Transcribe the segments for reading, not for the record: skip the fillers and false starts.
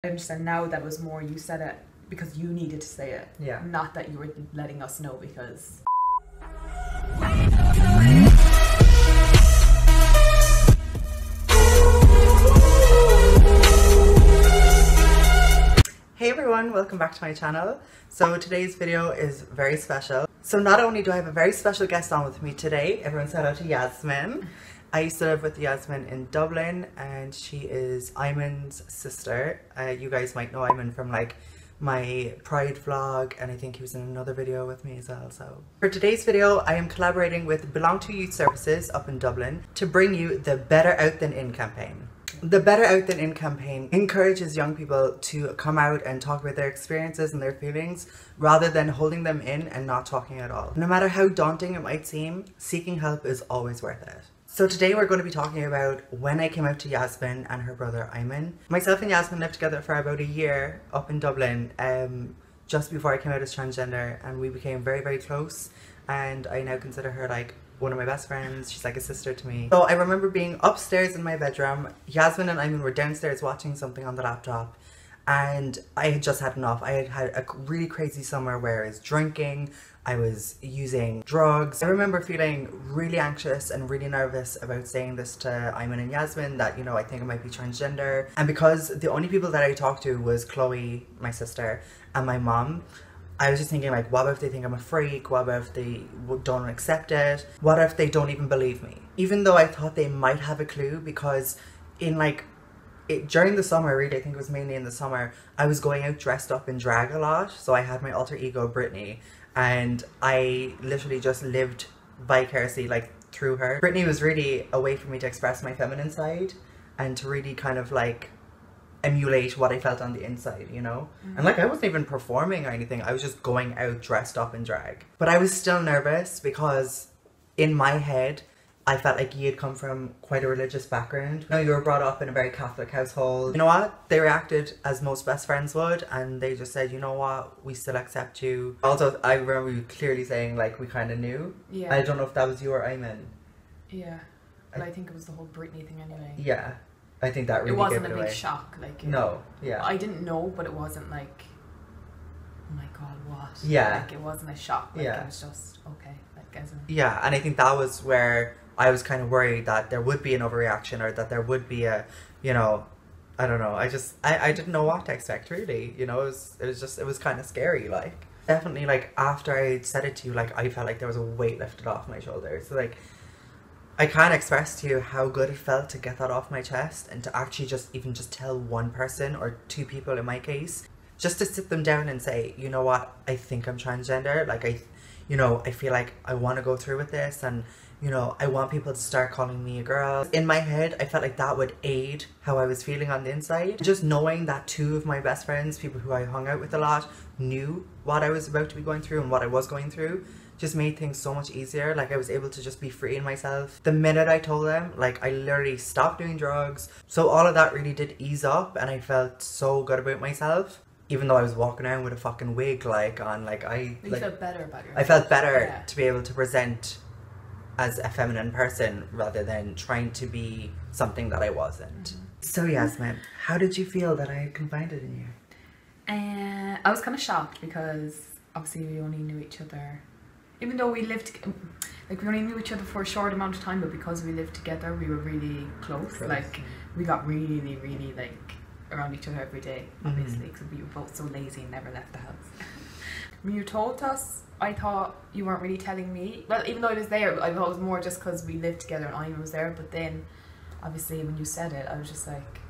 I understand now that it was more you said it because you needed to say it. Yeah. Not that you were letting us know because... Hey everyone, welcome back to my channel. So today's video is very special. So not only do I have a very special guest on with me today, everyone shout out to Yasmin. I used to live with Yasmin in Dublin and she is Ayman's sister. You guys might know Ayman from like my Pride vlog, and I think he was in another video with me as well. So for today's video I am collaborating with Belong to Youth Services up in Dublin to bring you the Better Out Than In campaign. The Better Out Than In campaign encourages young people to come out and talk about their experiences and their feelings rather than holding them in and not talking at all. No matter how daunting it might seem, seeking help is always worth it. So today we're going to be talking about when I came out to Yasmin and her brother Ayman. Myself and Yasmin lived together for about a year up in Dublin just before I came out as transgender, and we became very, very close, and I now consider her like one of my best friends. She's like a sister to me. So I remember being upstairs in my bedroom. Yasmin and Ayman were downstairs watching something on the laptop, and I had just had enough. I had had a really crazy summer where I was drinking, I was using drugs. I remember feeling really anxious and really nervous about saying this to Ayman and Yasmin, that, you know, I think I might be transgender. And because the only people that I talked to was Chloe, my sister, and my mom, I was just thinking, like, what if they think I'm a freak? What if they don't accept it? What if they don't even believe me? Even though I thought they might have a clue, because in like, during the summer, really, I think it was mainly in the summer, I was going out dressed up in drag a lot. So I had my alter ego, Brittany, and I literally just lived vicariously like through her. Brittany was really a way for me to express my feminine side and to really kind of like emulate what I felt on the inside, you know? And like, I wasn't even performing or anything, I was just going out dressed up in drag. But I was still nervous because in my head I felt like you had come from quite a religious background. You know, you were brought up in a very Catholic household. You know what? They reacted as most best friends would, and they just said, you know what, we still accept you. Also, I remember you clearly saying like we kind of knew. Yeah. I don't know if that was you or Ayman. Yeah. But I think it was the whole Britney thing anyway. Yeah. I think that really it wasn't gave a it big away. shock. Like, No. Yeah. I didn't know, but it wasn't like, oh my god, what? Yeah. Like, it wasn't a shock. Like, Yeah. it was just okay. Like, as in, Yeah, and I think that was where I was kind of worried that there would be an overreaction, or that there would be a, you know, I don't know. I didn't know what to expect, really. You know, it was kind of scary. Like, definitely, like, after I said it to you, like, I felt like there was a weight lifted off my shoulders. So, like, I can't express to you how good it felt to get that off my chest, and to actually just tell one person, or two people in my case, just to sit them down and say, you know what, I think I'm transgender. Like, I feel like I want to go through with this, and, you know, I want people to start calling me a girl. In my head, I felt like that would aid how I was feeling on the inside. Just knowing that two of my best friends, people who I hung out with a lot, knew what I was about to be going through and what I was going through, just made things so much easier. Like, I was able to just be free in myself. The minute I told them, like, I literally stopped doing drugs. So all of that really did ease up, and I felt so good about myself. Even though I was walking around with a fucking wig, like, on, like, you felt better about yourself. I felt better, yeah, to be able to present as a feminine person rather than trying to be something that I wasn't. So Yasmin, how did you feel that I had confided in you? I was kind of shocked because obviously we only knew each other, even though we lived, like, we only knew each other for a short amount of time, but because we lived together, we were really close. Like, we got really, really, like, around each other every day, obviously, because we were both so lazy and never left the house. When you told us, I thought you weren't really telling me. Well, even though I was there, I thought it was more just because we lived together and Ayman was there. But then, obviously, when you said it, I was just like,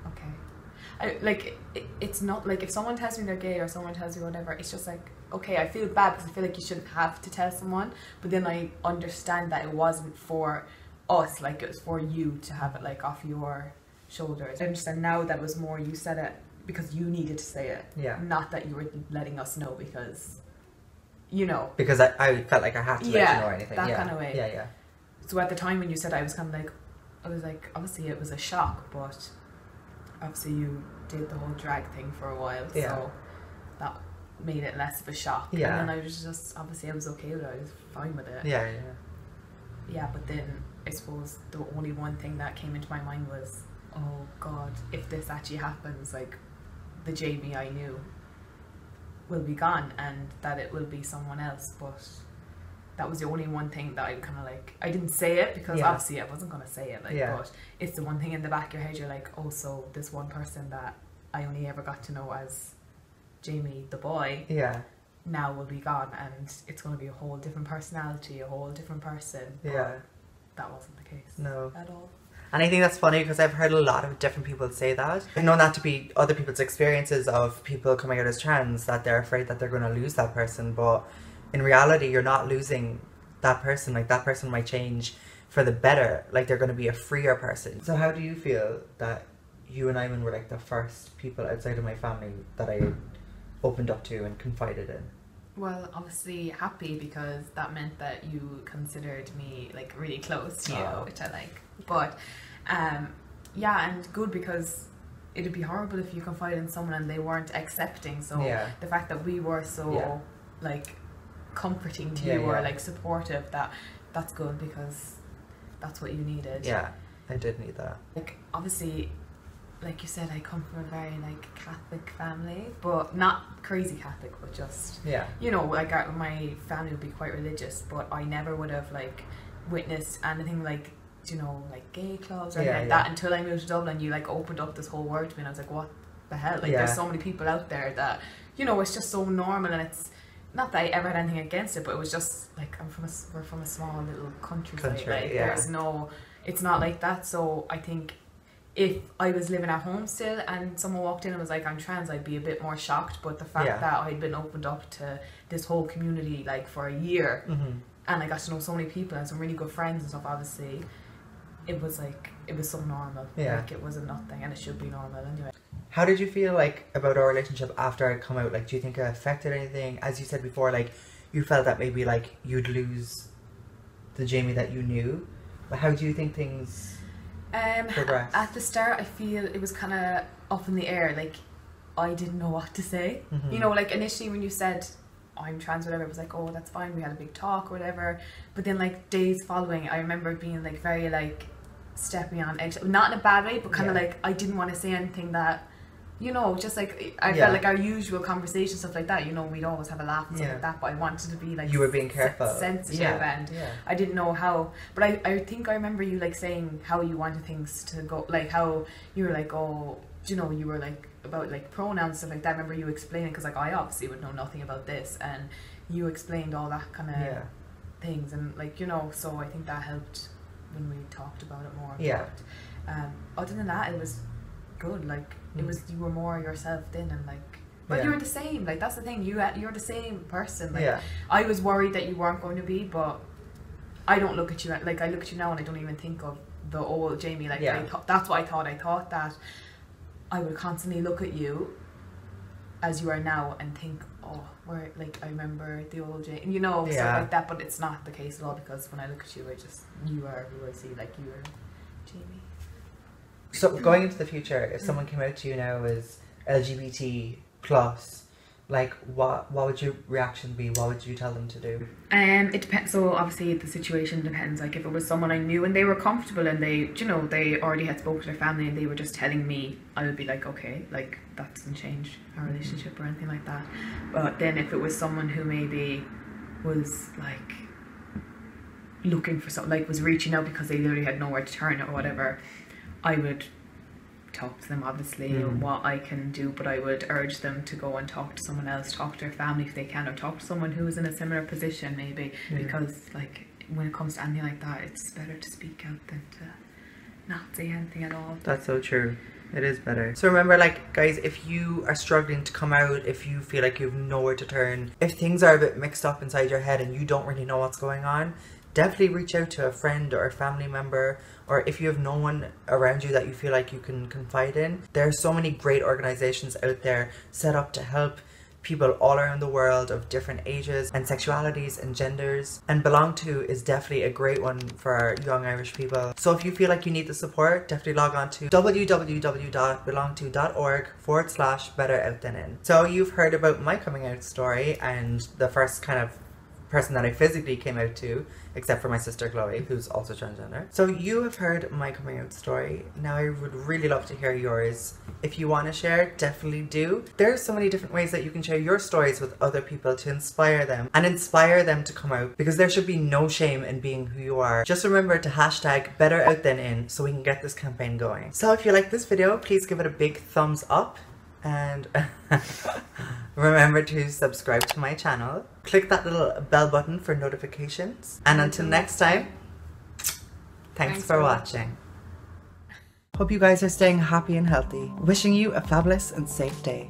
okay. It's not like if someone tells me they're gay or someone tells me whatever, it's just like, okay, I feel bad because I feel like you shouldn't have to tell someone. But then I understand that it wasn't for us, like, it was for you to have it, like, off your shoulders. I understand now that it was more you said it because you needed to say it. Yeah. Not that you were letting us know because, you know. Because I felt like I had to let you know or anything. That kind of way. Yeah, yeah. So at the time when you said, I was like, obviously it was a shock, but obviously you did the whole drag thing for a while, so that made it less of a shock. Yeah. And then I was just, obviously I was okay with it, I was fine with it. Yeah, yeah. Yeah, but then I suppose the only one thing that came into my mind was, oh god, if this actually happens, like, the Jamie I knew will be gone and that it will be someone else. But that was the only one thing that I kind of like, I didn't say it because obviously I wasn't going to say it, like, but it's the one thing in the back of your head, you're like, oh, so this one person that I only ever got to know as Jamie the boy now will be gone, and it's going to be a whole different personality, a whole different person. But that wasn't the case at all. And I think that's funny because I've heard a lot of different people say that. I know that to be other people's experiences of people coming out as trans, that they're afraid that they're going to lose that person, but in reality you're not losing that person. Like, that person might change for the better, like they're going to be a freer person. So how do you feel that you and Iman were like the first people outside of my family that I opened up to and confided in? Well, obviously happy, because that meant that you considered me like really close to you, which I like. But yeah, and good, because it'd be horrible if you confided in someone and they weren't accepting. So the fact that we were so like comforting to you or like supportive, that's good, because that's what you needed. Yeah, I did need that. Like, obviously, like you said, I come from a very like Catholic family, but not crazy Catholic, but just you know, like my family would be quite religious, but I never would have like witnessed anything like, you know, like gay clubs or anything like that until I moved to Dublin. You like opened up this whole world to me, and I was like, what the hell? Like, there's so many people out there that, you know, it's just so normal, and it's not that I ever had anything against it, but it was just like, we're from a small little country. Like there's no, it's not like that. So I think if I was living at home still and someone walked in and was like, I'm trans, I'd be a bit more shocked. But the fact that I'd been opened up to this whole community like for a year, and I got to know so many people and some really good friends and stuff, obviously it was like, it was so normal. Like, it wasn't nothing, and it should be normal anyway. How did you feel like about our relationship after I come out? Like, do you think it affected anything? As you said before, like, you felt that maybe like you'd lose the Jamie that you knew, but how do you think things progressed? At the start, I feel it was kind of up in the air. Like, I didn't know what to say. You know, like initially when you said I'm trans, whatever, it was like, oh, that's fine, we had a big talk or whatever. But then like days following, I remember being like very like stepping on edge, not in a bad way, but kind of like I didn't want to say anything that, you know, just like I felt like our usual conversation, stuff like that, you know, we'd always have a laugh and stuff like that, but I wanted to be like, you were being careful, sensitive, and I didn't know how. But I think I remember you like saying how you wanted things to go, like how you were like, oh, you know, you were like about like pronouns, stuff like that. I remember you explaining, because like I obviously would know nothing about this, and you explained all that kind of things, and like, you know, so I think that helped when we talked about it more. But other than that, it was good. Like, it was, you were more yourself then, and like, but you were the same. Like, that's the thing, you're the same person. Like, I was worried that you weren't going to be, but I don't look at you like, I look at you now and I don't even think of the old Jamie. Like, that's what I thought. I thought that I would constantly look at you as you are now and think, oh, where, like, I remember the old Jamie, you know, stuff like that. But it's not the case at all, because when I look at you, you are who I see. Like, you are Jamie. So going into the future, if someone came out to you now as LGBT plus, like, what would your reaction be? What would you tell them to do? It depends. So obviously the situation depends. Like, if it was someone I knew and they were comfortable and they, you know, they already had spoken to their family and they were just telling me, I would be like, okay, like, that doesn't change our relationship or anything like that. But then if it was someone who maybe was like looking for something, like was reaching out because they literally had nowhere to turn or whatever, I would talk to them, obviously, what I can do, but I would urge them to go and talk to someone else, talk to their family if they can, or talk to someone who is in a similar position maybe, because like when it comes to anything like that, it's better to speak out than to not say anything at all. That's so true. It is better. So remember, like, guys, if you are struggling to come out, if you feel like you have nowhere to turn, if things are a bit mixed up inside your head and you don't really know what's going on, definitely reach out to a friend or a family member, or if you have no one around you that you feel like you can confide in. There are so many great organizations out there set up to help people all around the world of different ages and sexualities and genders, and Belong To is definitely a great one for our young Irish people. So if you feel like you need the support, definitely log on to www.belongto.org/better out than in. So you've heard about my coming out story and the first kind of person that I physically came out to, except for my sister Chloe, who's also transgender. So you have heard my coming out story. Now I would really love to hear yours. If you want to share, definitely do. There are so many different ways that you can share your stories with other people to inspire them and inspire them to come out, because there should be no shame in being who you are. Just remember to hashtag better out than in so we can get this campaign going. So if you like this video, please give it a big thumbs up and remember to subscribe to my channel. Click that little bell button for notifications. And until next time, thanks for watching. Hope you guys are staying happy and healthy. Wishing you a fabulous and safe day.